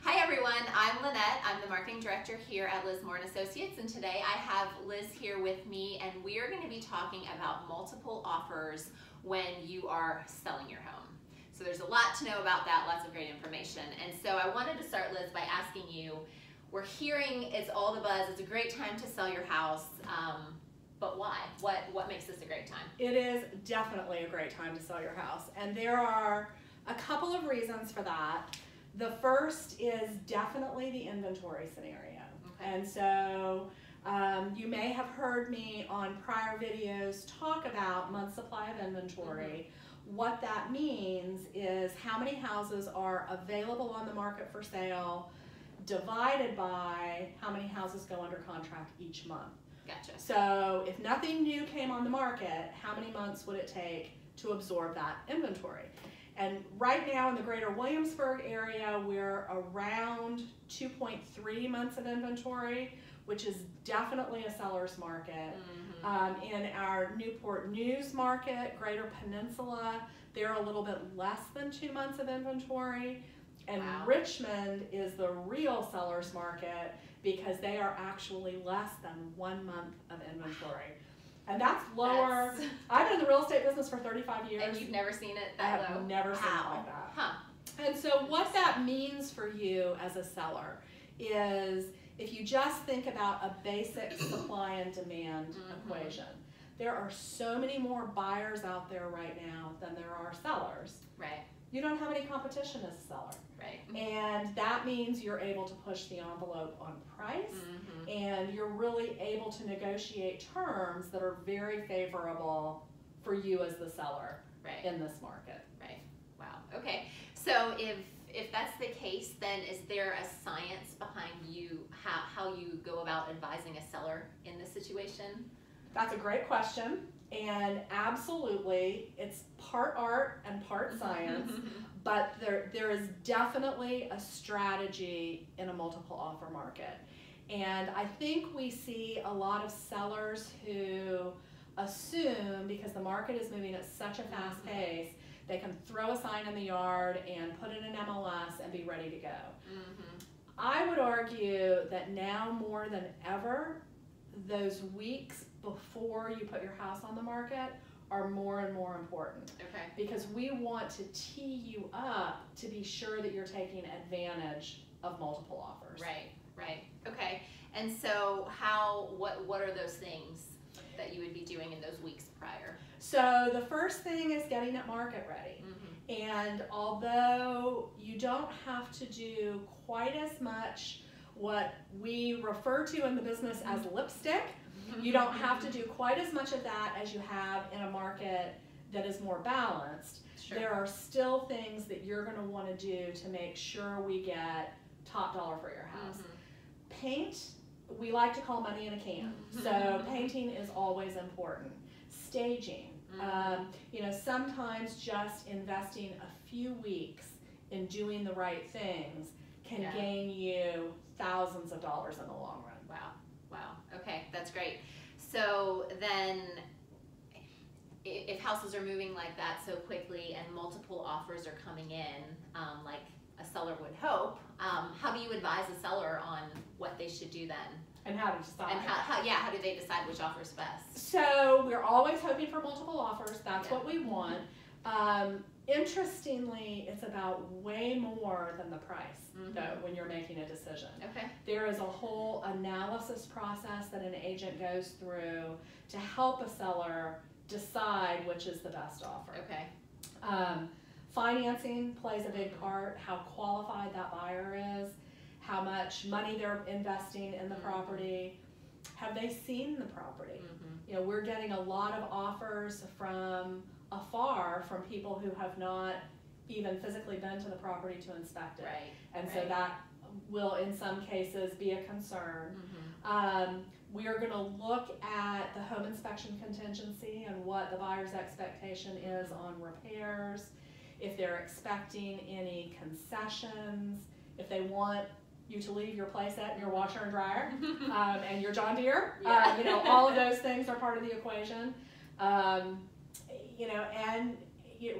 Hi everyone, I'm Lynette. I'm the marketing director here at Liz Moore & Associates, and today I have Liz here with me, and we are going to be talking about multiple offers when you are selling your home. So there's a lot to know about that, lots of great information. And so I wanted to start, Liz, by asking you, we're hearing it's all the buzz, it's a great time to sell your house, but why? What makes this a great time? It is definitely a great time to sell your house, and there are a couple of reasons for that. The first is definitely the inventory scenario. Okay. And so you may have heard me on prior videos talk about month supply of inventory. What that means is how many houses are available on the market for sale divided by how many houses go under contract each month. Gotcha. So if nothing new came on the market, how many months would it take to absorb that inventory? And right now in the greater Williamsburg area, we're around 2.3 months of inventory, which is definitely a seller's market. In our Newport News market, Greater Peninsula, they're a little bit less than 2 months of inventory. And Wow. Richmond is the real seller's market because they are actually less than 1 month of inventory. And that's lower. I've been in the real estate business for 35 years. And you've never seen it that low? I have never seen it like that. Huh. And so what that means for you as a seller is if you just think about a basic supply and demand equation, there are so many more buyers out there right now than there are sellers. Right. You don't have any competition as a seller. Right. And that means you're able to push the envelope on price, and you're really able to negotiate terms that are very favorable for you as the seller in this market. Right. Wow. Okay. So if that's the case, then is there a science behind how you go about advising a seller in this situation? That's a great question, and absolutely, it's part art and part science, but there is definitely a strategy in a multiple offer market. And I think we see a lot of sellers who assume, because the market is moving at such a fast pace, they can throw a sign in the yard and put in an MLS and be ready to go. I would argue that now more than ever, those weeks before you put your house on the market are more and more important. Okay. Because we want to tee you up to be sure that you're taking advantage of multiple offers. Right, right. Okay. And so what are those things that you would be doing in those weeks prior? So the first thing is getting it market ready. And although you don't have to do quite as much what we refer to in the business as lipstick, you don't have to do quite as much of that as you have in a market that is more balanced. Sure. There are still things that you're going to want to do to make sure we get top dollar for your house. Paint, we like to call money in a can. So painting is always important. Staging, you know, sometimes just investing a few weeks in doing the right things can gain you thousands of dollars in the long run. Wow. Wow. Okay, that's great. So then if houses are moving like that so quickly and multiple offers are coming in, like a seller would hope, how do you advise a seller on what they should do then? And how to decide. And how do they decide which offer is best? So we're always hoping for multiple offers. That's what we want. Interestingly, it's about way more than the price, though, when you're making a decision. Okay. There is a whole analysis process that an agent goes through to help a seller decide which is the best offer. Okay. Financing plays a big part, how qualified that buyer is, how much money they're investing in the property. Have they seen the property? You know, we're getting a lot of offers from afar from people who have not even physically been to the property to inspect it. Right. And so that will in some cases be a concern. We are going to look at the home inspection contingency and what the buyer's expectation is on repairs, if they're expecting any concessions, if they want you to leave your playset and your washer and dryer and your John Deere. You know, all of those things are part of the equation. You know, and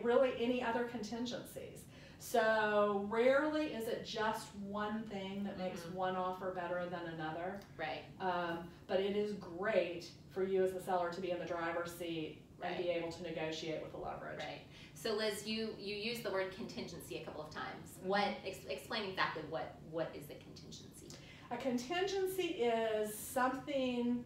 really any other contingencies. So rarely is it just one thing that makes one offer better than another. Right. But it is great for you as the seller to be in the driver's seat and be able to negotiate with the leverage. Right. So Liz, you used the word contingency a couple of times. Explain exactly what is a contingency? A contingency is something,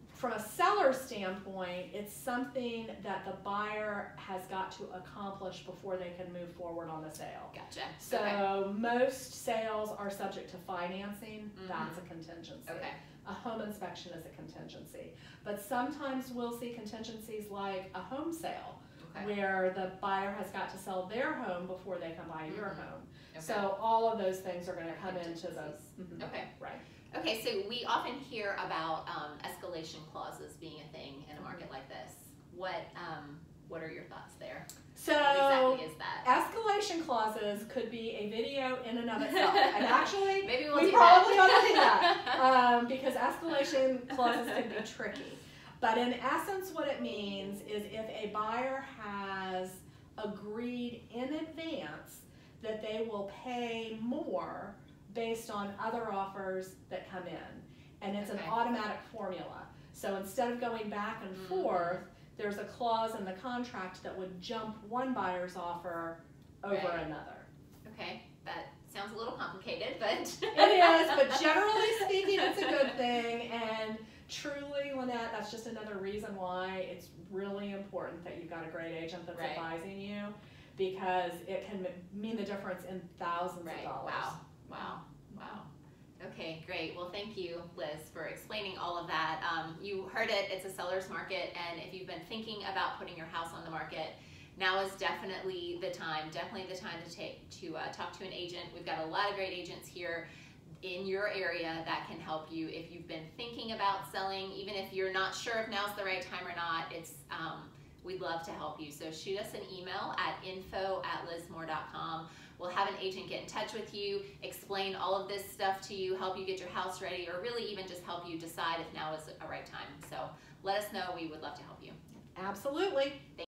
from a seller standpoint, it's something that the buyer has got to accomplish before they can move forward on the sale. Gotcha. So most sales are subject to financing. That's a contingency. Okay. A home inspection is a contingency. But sometimes we'll see contingencies like a home sale, where the buyer has got to sell their home before they can buy your home. So all of those things are going to come into those. Okay. Right. Okay, so we often hear about escalation clauses being a thing in a market like this. What are your thoughts there? So what exactly is that? Escalation clauses could be a video in and of itself. And actually, maybe we probably ought to do that because escalation clauses can be tricky. But in essence, what it means is if a buyer has agreed in advance that they will pay more based on other offers that come in. And it's an automatic formula. So instead of going back and forth, there's a clause in the contract that would jump one buyer's offer over another. Okay, that sounds a little complicated, but... It is, but generally speaking, it's a good thing. And truly, Lynette, that's just another reason why it's really important that you've got a great agent that's advising you, because it can mean the difference in thousands of dollars. Wow. Okay, great. Well, thank you, Liz, for explaining all of that. You heard it, it's a seller's market, and if you've been thinking about putting your house on the market, now is definitely the time to talk to an agent. We've got a lot of great agents here in your area that can help you if you've been thinking about selling, even if you're not sure if now's the right time or not. We'd love to help you. So shoot us an email at info@lizmore.com. We'll have an agent get in touch with you, explain all of this stuff to you, help you get your house ready, or really even just help you decide if now is a right time. So let us know. We would love to help you. Absolutely.